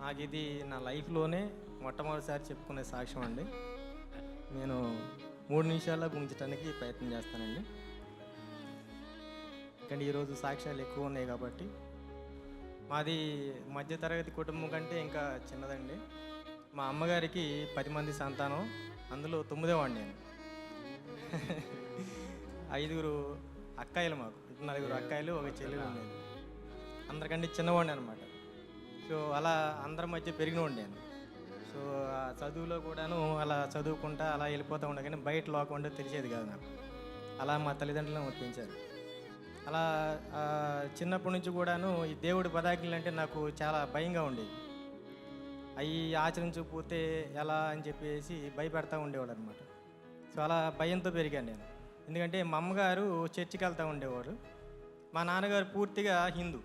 నాకు ఇది నా లైఫ్లోనే మొట్టమొదటిసారి చెప్పుకునే సాక్ష్యం అండి. నేను 3 నిమిషాల్లో ముగించడానికి ప్రయత్నం చేస్తానండి. కానీ ఈరోజు సాక్ష్యాలు ఎక్కువ ఉన్నాయి కాబట్టి మాది మధ్యతరగతి కుటుంబం కంటే ఇంకా చిన్నదండి. మా అమ్మగారికి 10 మంది సంతానం, అందులో 9వ వాడిని నేను. 5 అక్కాయిలు, మాకు 4 అక్కాయిలు, ఒక చెల్లెలు ఉండేది. అందరికంటే చిన్నవాడిని అనమాట. సో అలా అందరి మధ్య పెరిగినవాడిని నేను. సో ఆ చదువులో కూడాను అలా చదువుకుంటా అలా వెళ్ళిపోతూ ఉండే, కానీ బయట లోకం అంటే తెలిసేది కాదు నాకు. అలా మా తల్లిదండ్రులు పెంచారు. అలా చిన్నప్పటి నుంచి కూడాను ఈ దేవుడి పదాజ్ఞలు అంటే నాకు చాలా భయంగా ఉండేది. అవి ఆచరించకపోతే ఎలా అని చెప్పేసి భయపెడతా ఉండేవాడు అనమాట. సో అలా భయంతో పెరిగాను నేను. ఎందుకంటే మా అమ్మగారు చర్చికి వెళ్తూ ఉండేవాడు, మా నాన్నగారు పూర్తిగా హిందూ.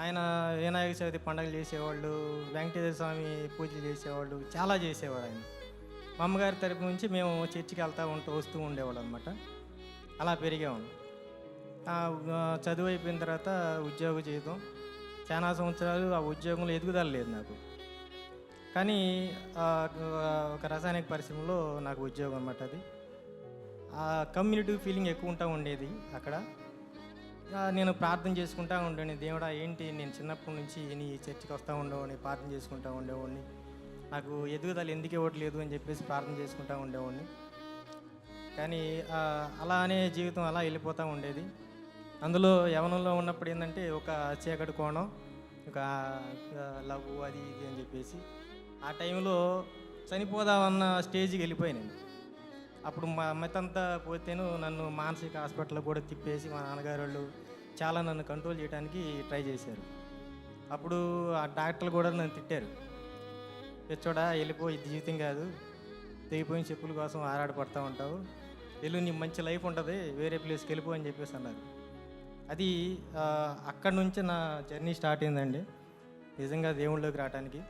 ఆయన వినాయక చవితి పండుగలు చేసేవాళ్ళు, వెంకటేశ్వర స్వామి పూజలు చేసేవాళ్ళు, చాలా చేసేవాడు ఆయన. మా అమ్మగారి తరపు నుంచి మేము చర్చికి వస్తూ ఉండేవాళ్ళు అనమాట. అలా పెరిగాము. చదువు అయిపోయిన తర్వాత ఉద్యోగ జీవితం చాలా సంవత్సరాలు, ఆ ఉద్యోగంలో ఎదుగుదల లేదు నాకు. కానీ ఒక రసాయనిక పరిశ్రమలో నాకు ఉద్యోగం అనమాట. అది కమ్యూనిటీ ఫీలింగ్ ఎక్కువ ఉండేది అక్కడ. నేను ప్రార్థన చేసుకుంటూ ఉండేవాడిని, దేవుడా ఏంటి నేను చిన్నప్పటి నుంచి నీ చర్చికి వస్తూ ఉండేవాడిని, ప్రార్థన చేసుకుంటూ ఉండేవాడిని, నాకు ఎదుగుదల ఎందుకు ఇవ్వట్లేదు అని చెప్పేసి ప్రార్థన చేసుకుంటూ ఉండేవాడిని. కానీ అలానే జీవితం అలా వెళ్ళిపోతూ ఉండేది. అందులో యవ్వనంలో ఉన్నప్పుడు ఏంటంటే ఒక చీకటి కోణం, ఒక లవ్ అది ఇది అని చెప్పేసి ఆ టైంలో చనిపోదామన్న స్టేజ్కి వెళ్ళిపోయాను నేను. అప్పుడు మా అమ్మాయితంతా పోతేను నన్ను మానసిక హాస్పిటల్లో కూడా తిప్పేసి మా నాన్నగారు వాళ్ళు చాలా నన్ను కంట్రోల్ చేయడానికి ట్రై చేశారు. అప్పుడు ఆ డాక్టర్లు కూడా నన్ను తిట్టారు, తెచ్చోడా వెళ్ళిపో, ఇది జీవితం కాదు, తెగిపోయిన చెప్పుల కోసం ఆరాటపడతా ఉంటావు, వెళ్ళు నీ మంచి లైఫ్ ఉంటుంది, వేరే ప్లేస్కి వెళ్ళిపో అని చెప్పేసి అన్నారు. అది అక్కడి నుంచి నా జర్నీ స్టార్ట్ అయిందండి నిజంగా దేవుళ్ళలోకి రావడానికి.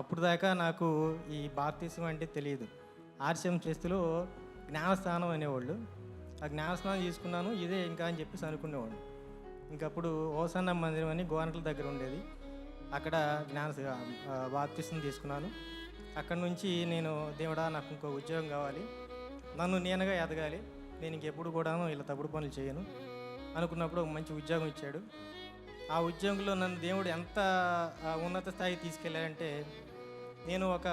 అప్పుడు దాకా నాకు ఈ బాప్తిసం అంటే తెలియదు. ఆర్సిఎం చేస్తులో జ్ఞానస్నానం అనేవాళ్ళు, ఆ జ్ఞానస్నానం తీసుకున్నాను, ఇదే ఇంకా అని చెప్పేసి అనుకునేవాడు. ఇంకప్పుడు హోసన్న మందిరం అని గోరంట్ల దగ్గర ఉండేది, అక్కడ బాప్తిసం తీసుకున్నాను. అక్కడి నుంచి నేను దేవుడా నాకు ఇంకో ఉద్యోగం కావాలి, నన్ను నేనుగా ఎదగాలి, నేను ఇంకెప్పుడు కూడాను ఇలా తప్పుడు పనులు చేయను అనుకున్నప్పుడు ఒక మంచి ఉద్యోగం ఇచ్చాడు. ఆ ఉద్యోగంలో నన్ను దేవుడు ఎంత ఉన్నత స్థాయికి తీసుకెళ్ళాడంటే, నేను ఒక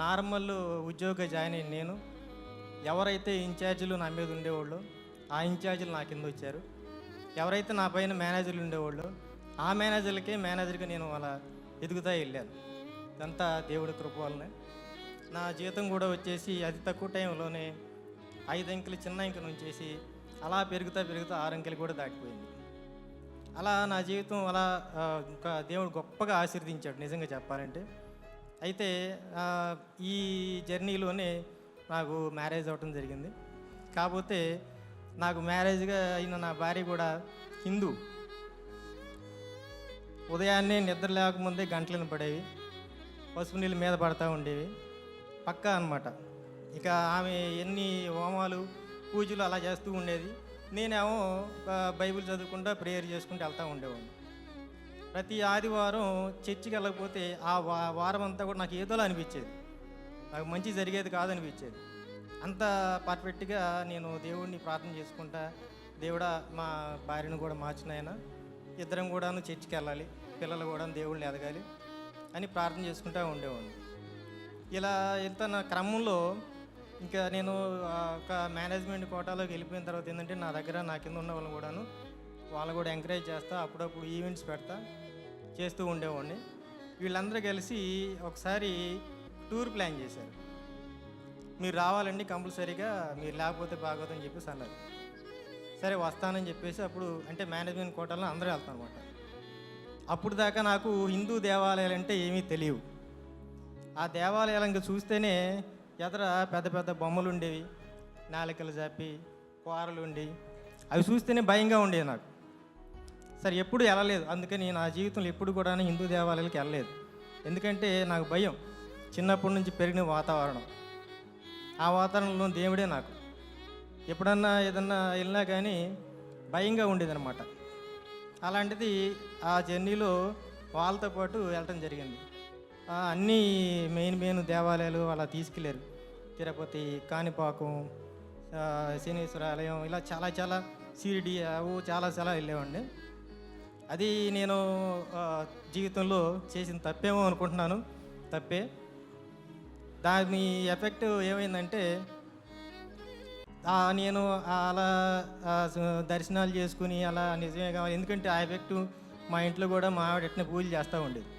నార్మల్ ఉద్యోగ జాయిన్ అయిన నేను, ఎవరైతే ఇన్ఛార్జీలు నా మీద ఉండేవాళ్ళు ఆ ఇన్ఛార్జీలు నా కింద వచ్చారు, ఎవరైతే నా పైన మేనేజర్లు ఉండేవాళ్ళు ఆ మేనేజర్గా నేను అలా ఎదుగుతా వెళ్ళాను. ఇదంతా దేవుడి కృప వల్లనే. నా జీతం కూడా వచ్చేసి అతి తక్కువ టైంలోనే 5 అంకెలు చిన్న అంకె నుంచేసి అలా పెరుగుతా 6 అంకెలు కూడా దాటిపోయింది. అలా నా జీవితం అలా ఇంకా దేవుడు గొప్పగా ఆశీర్వదించాడు నిజంగా చెప్పాలంటే. అయితే ఈ జర్నీలోనే నాకు మ్యారేజ్ అవ్వటం జరిగింది. కాకపోతే నాకు మ్యారేజ్గా అయిన నా భార్య కూడా హిందూ. ఉదయాన్నే నిద్ర లేకముందే గంటలను పడేవి, పసుపు నీళ్ళు మీద పడతా ఉండేవి పక్కా అనమాట. ఇక ఆమె ఎన్ని హోమాలు పూజలు అలా చేస్తూ ఉండేది, నేనేమో బైబిల్ చదువుకుంటా ప్రేయర్ చేసుకుంటూ వెళ్తూ ఉండేవాడిని. ప్రతి ఆదివారం చర్చికి వెళ్ళకపోతే ఆ వారం అంతా కూడా నాకు ఏదోలా అనిపించేది, నాకు మంచి జరిగేది కాదనిపించేది. అంత పర్ఫెక్ట్గా నేను దేవుడిని ప్రార్థన చేసుకుంటా, దేవుడా మా భార్యను కూడా మార్చినాయన, ఇద్దరం కూడాను చర్చికి వెళ్ళాలి, పిల్లలు కూడా దేవుళ్ళని ఎదగాలి అని ప్రార్థన చేసుకుంటూ ఉండేవాడిని. ఇలా వెళ్తున్న క్రమంలో ఇంకా నేను ఒక మేనేజ్మెంట్ కోటాలోకి వెళ్ళిపోయిన తర్వాత ఏంటంటే నా దగ్గర నా కింద ఉన్న వాళ్ళు కూడా ఎంకరేజ్ చేస్తా, అప్పుడప్పుడు ఈవెంట్స్ పెడతా చేస్తూ ఉండేవాడిని. వీళ్ళందరూ కలిసి ఒకసారి టూర్ ప్లాన్ చేశారు, మీరు రావాలండి కంపల్సరీగా, మీరు లేకపోతే బాగోదని చెప్పేసి అన్నారు. సరే వస్తానని చెప్పేసి అప్పుడు అంటే మేనేజ్మెంట్ కోటాలో అందరూ వెళ్తాం అనమాట. అప్పుడు దాకా నాకు హిందూ దేవాలయాలు అంటే ఏమీ తెలియవు. ఆ దేవాలయాలు ఇంకా చూస్తేనే ఎదర పెద్ద పెద్ద బొమ్మలు ఉండేవి, నాలికలు జాపి కూరలు ఉండి, అవి చూస్తేనే భయంగా ఉండేది నాకు. సరే ఎప్పుడు వెళ్ళలేదు, అందుకని నా జీవితంలో ఎప్పుడు కూడా హిందూ దేవాలయాలకు వెళ్ళలేదు. ఎందుకంటే నాకు భయం, చిన్నప్పటి నుంచి పెరిగిన వాతావరణం, ఆ వాతావరణంలో దేవుడే నాకు. ఎప్పుడన్నా ఏదన్నా వెళ్ళినా కానీ భయంగా ఉండేదన్నమాట. అలాంటిది ఆ జర్నీలో వాళ్ళతో పాటు వెళ్ళటం జరిగింది. అన్నీ మెయిన్ దేవాలయాలు అలా తీసుకెళ్ళారు. తిరుపతి, కాణిపాకం, శనీశ్వర ఆలయం, ఇలా చాలా చాలా షిరిడి చాలా వెళ్ళేవాడిని. అది నేను జీవితంలో చేసిన తప్పేమో అనుకుంటున్నాను. తప్పే. దాని ఎఫెక్ట్ ఏమైందంటే నేను అలా దర్శనాలు చేసుకుని అలా నిజమే కావాలి, ఎందుకంటే ఆ ఎఫెక్ట్ మా ఇంట్లో కూడా మా ఆవిడ ఎట్నే పూజలు చేస్తూ ఉండేది.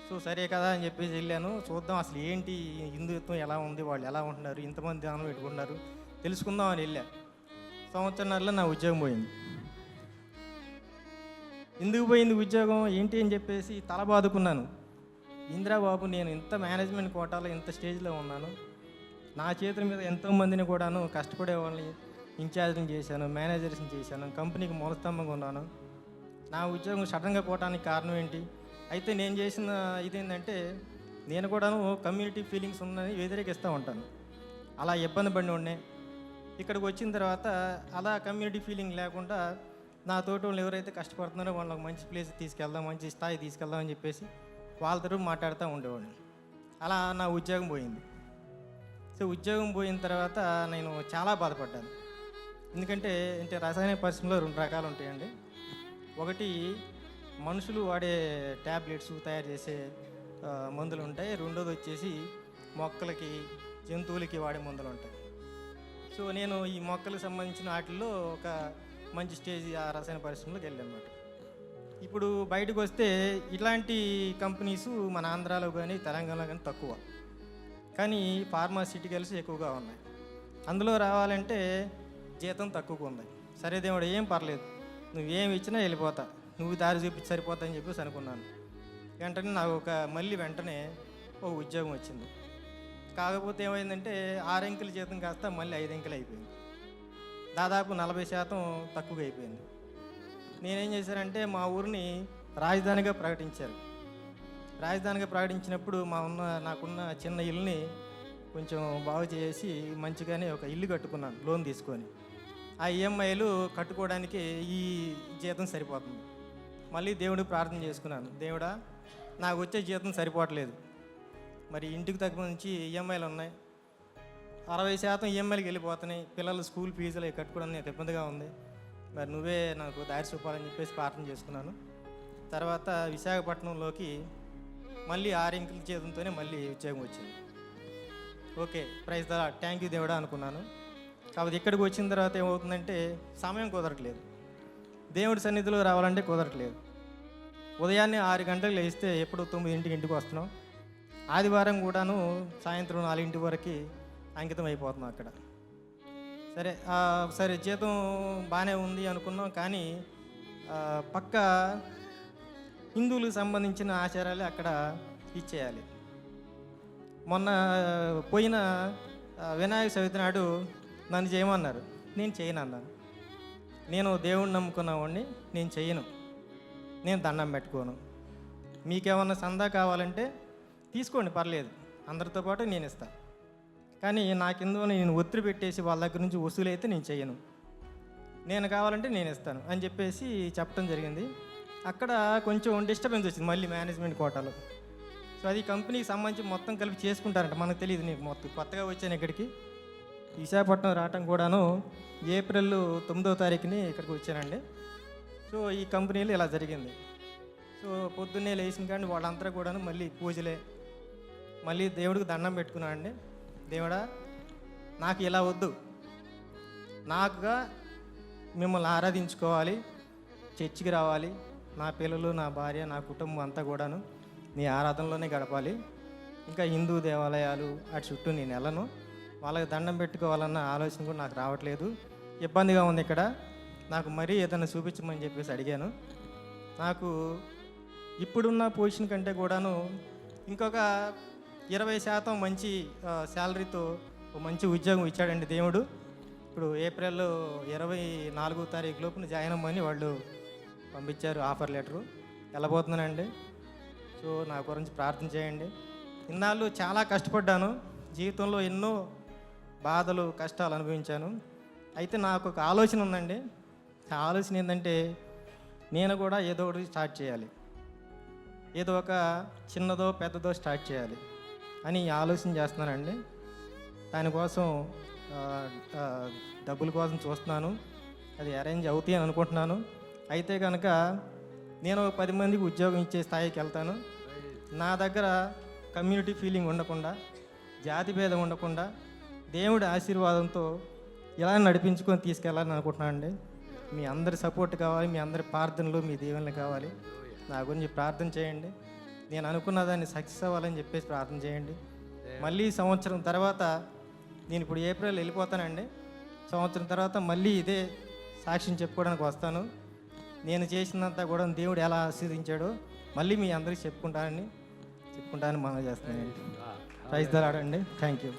సో సరే కదా అని చెప్పేసి వెళ్ళాను. చూద్దాం అసలు ఏంటి హిందుత్వం ఎలా ఉంది, వాళ్ళు ఎలా ఉంటున్నారు, ఇంతమంది దానం పెట్టుకుంటున్నారు, తెలుసుకుందాం అని వెళ్ళా. సంవత్సరంలో నా ఉద్యోగం పోయింది. ఎందుకు పోయింది ఉద్యోగం ఏంటి అని చెప్పేసి తల బాదుకున్నాను. ఇంద్రాబాబు, నేను ఇంత మేనేజ్మెంట్ కోటాలో ఇంత స్టేజ్లో ఉన్నాను, నా చేతుల మీద ఎంతోమందిని కూడాను కష్టపడే వాళ్ళని ఇన్ఛార్జ్ని చేశాను, మేనేజర్స్ని చేశాను, కంపెనీకి మూలస్తంభంగా ఉన్నాను. నా ఉద్యోగం సడన్గా పోవటానికి కారణం ఏంటి? అయితే నేను చేసిన ఇదేంటంటే నేను కూడాను కమ్యూనిటీ ఫీలింగ్స్ ఉన్నది వ్యతిరేకిస్తూ ఉంటాను. అలా ఇబ్బంది పడిన ఉండే. ఇక్కడికి వచ్చిన తర్వాత అలా కమ్యూనిటీ ఫీలింగ్ లేకుండా నా తోటి వాళ్ళు ఎవరైతే కష్టపడుతున్నారో వాళ్ళకి మంచి ప్లేస్ తీసుకెళ్దాం, మంచి స్థాయి తీసుకెళ్దాం అని చెప్పేసి వాళ్ళతో మాట్లాడుతూ ఉండేవాడిని. అలా నా ఉద్యోగం పోయింది. సో ఉద్యోగం పోయిన తర్వాత నేను చాలా బాధపడ్డాను. ఎందుకంటే రసాయన పరిశ్రమలో 2 రకాలు ఉంటాయండి. ఒకటి మనుషులు వాడే ట్యాబ్లెట్స్ తయారు చేసే మందులు ఉంటాయి. రెండోది వచ్చేసి మొక్కలకి, జంతువులకి వాడే మందులు ఉంటాయి. సో నేను ఈ మొక్కలకు సంబంధించిన వాటిల్లో ఒక మంచి స్టేజ్ ఆ రసాయన పరిశ్రమలోకి వెళ్ళాను అన్నమాట. ఇప్పుడు బయటకు వస్తే ఇట్లాంటి కంపెనీస్ మన ఆంధ్రాలో కానీ తెలంగాణలో కానీ తక్కువ, కానీ ఫార్మాసిటికల్స్ ఎక్కువగా ఉన్నాయి. అందులో రావాలంటే జీతం తక్కువగా ఉంది. సరే దేవుడు ఏం పర్లేదు, నువ్వేం ఇచ్చినా వెళ్ళిపోతా, నువ్వు దారి చూపించి సరిపోతా అని చెప్పేసి అనుకున్నాను. వెంటనే నాకు వెంటనే ఒక ఉద్యోగం వచ్చింది. కాకపోతే ఏమైందంటే 6 అంకెల జీతం కాస్త మళ్ళీ 5 అంకెలు అయిపోయింది. దాదాపు 40% తక్కువగా అయిపోయింది. నేనేం చేశానంటే మా ఊరిని రాజధానిగా ప్రకటించారు. రాజధానిగా ప్రకటించినప్పుడు నాకున్న చిన్న ఇల్లుని కొంచెం బాగు చేసి మంచిగానే ఒక ఇల్లు కట్టుకున్నాను లోన్ తీసుకొని. ఆ ఈఎంఐలు కట్టుకోవడానికి ఈ జీతం సరిపోతుంది. మళ్ళీ దేవుడికి ప్రార్థన చేసుకున్నాను, దేవుడా నాకు వచ్చే జీతం సరిపోవట్లేదు, మరి ఇంటికి తగ్గించి ఈఎంఐలు ఉన్నాయి, 60% ఈఎంఐలకు వెళ్ళిపోతున్నాయి, పిల్లలు స్కూల్ ఫీజులు కట్టుకోవడానికి నాకు ఇబ్బందిగా ఉంది, మరి నువ్వే నాకు దారి చూపాలని చెప్పేసి ప్రార్థన చేసుకున్నాను. తర్వాత విశాఖపట్నంలోకి మళ్ళీ 6 అంకెల జీతంతోనే మళ్ళీ ఉద్యోగం వచ్చింది. Okay, praise the Lord, thank you దేవుడా అనుకున్నాను. కాబట్టి ఇక్కడికి వచ్చిన తర్వాత ఏమవుతుందంటే సమయం కుదరట్లేదు, దేవుడి సన్నిధిలో రావాలంటే కుదరట్లేదు. ఉదయాన్నే 6 గంటలకు లేస్తే ఎప్పుడు 9 ఇంటికి వస్తున్నాం. ఆదివారం కూడాను సాయంత్రం 4 వరకు అంకితం అయిపోతున్నాం అక్కడ. సరే జీతం బాగానే ఉంది అనుకున్నాం, కానీ పక్క హిందువులకు సంబంధించిన ఆచారాలే అక్కడ ఇచ్చేయాలి. మొన్న పోయిన వినాయక చవితి నాడు నన్ను చేయమన్నారు, నేను చేయను అన్నాను. నేను దేవుణ్ణి నమ్ముకున్నవాడిని, నేను చేయను, నేను దండం పెట్టుకోను. మీకేమన్నా సందా కావాలంటే తీసుకోండి, పర్లేదు, అందరితో పాటు నేను ఇస్తాను, కానీ నాకెందో నేను ఒత్తిడి పెట్టేసి వాళ్ళ దగ్గర నుంచి వసూలైతే నేను చేయను, నేను కావాలంటే నేను ఇస్తాను అని చెప్పేసి చెప్పడం జరిగింది. అక్కడ కొంచెం డిస్టర్బెన్స్ వచ్చింది మళ్ళీ మేనేజ్మెంట్ కోటాలో. సో అది కంపెనీకి సంబంధించి మొత్తం కలిపి చేసుకుంటారంట, మనకు తెలియదు. నీకు మొత్తం కొత్తగా వచ్చాను ఇక్కడికి, విశాఖపట్నం రావటం కూడాను ఏప్రిల్ 9వ తారీఖుని ఇక్కడికి వచ్చానండి. సో ఈ కంపెనీలో ఇలా జరిగింది. సో పొద్దున్నే లేచిన కానీ వాళ్ళంతా కూడాను మళ్ళీ పూజలే, మళ్ళీ దేవుడికి దండం పెట్టుకున్నానండి. దేవుడా నాకు ఇలా వద్దు, నాకుగా మిమ్మల్ని ఆరాధించుకోవాలి, చర్చికి రావాలి, నా పిల్లలు, నా భార్య, నా కుటుంబం అంతా కూడాను నీ ఆరాధనలోనే గడపాలి. ఇంకా హిందూ దేవాలయాలు అటు చుట్టూ నేను వెళ్ళను, వాళ్ళకి దండం పెట్టుకోవాలన్న ఆలోచన కూడా నాకు రావట్లేదు, ఇబ్బందిగా ఉంది ఇక్కడ, నాకు మరీ ఏదైనా చూపించమని చెప్పేసి అడిగాను. నాకు ఇప్పుడున్న పొజిషన్ కంటే కూడాను ఇంకొక 20% మంచి శాలరీతో మంచి ఉద్యోగం ఇచ్చాడండి దేవుడు. ఇప్పుడు ఏప్రిల్ 24వ తారీఖు లోపున జాయిన్ అవ్వమని వాళ్ళు పంపించారు ఆఫర్ లెటరు. వెళ్ళబోతున్నానండి. సో నా గురించి ప్రార్థన చేయండి. ఇన్నాళ్ళు చాలా కష్టపడ్డాను, జీవితంలో ఎన్నో బాధలు కష్టాలు అనుభవించాను. అయితే నాకు ఒక ఆలోచన ఉందండి. ఆ ఆలోచన ఏంటంటే నేను కూడా ఏదో ఒకటి స్టార్ట్ చేయాలి. ఏదో ఒక చిన్నదో పెద్దదో స్టార్ట్ చేయాలి అని ఆలోచన చేస్తున్నానండి. దానికోసం ఆ, ఆ, డబ్బుల కోసం చూస్తున్నాను. అది అరేంజ్ అవుతాయి అని అనుకుంటున్నాను. అయితే కనుక నేను ఒక 10 మందికి ఉద్యోగం ఇచ్చే స్థాయికి వెళ్తాను. నా దగ్గర కమ్యూనిటీ ఫీలింగ్ ఉండకుండా, జాతి భేదం ఉండకుండా, దేవుడి ఆశీర్వాదంతో ఇలా నడిపించుకొని తీసుకెళ్ళాలని అనుకుంటున్నానండి. మీ అందరి సపోర్ట్ కావాలి, మీ అందరి ప్రార్థనలు, మీ దీవెనలు కావాలి. నా గురించి ప్రార్థన చేయండి. నేను అనుకున్న దాన్ని సక్సెస్ అవ్వాలని చెప్పేసి ప్రార్థన చేయండి. మళ్ళీ సంవత్సరం తర్వాత, నేను ఇప్పుడు ఏప్రిల్ వెళ్ళిపోతానండి. సంవత్సరం తర్వాత మళ్ళీ ఇదే సాక్ష్యం చెప్పుకోవడానికి వస్తాను. నేను చేసినంత కూడా దేవుడు ఎలా ఆశీర్వదించాడో మళ్ళీ మీ అందరికీ చెప్పుకుంటానని మనవి చేస్తున్నానండి. ప్రైజ్ ద లార్డ్ అండి. Thank you.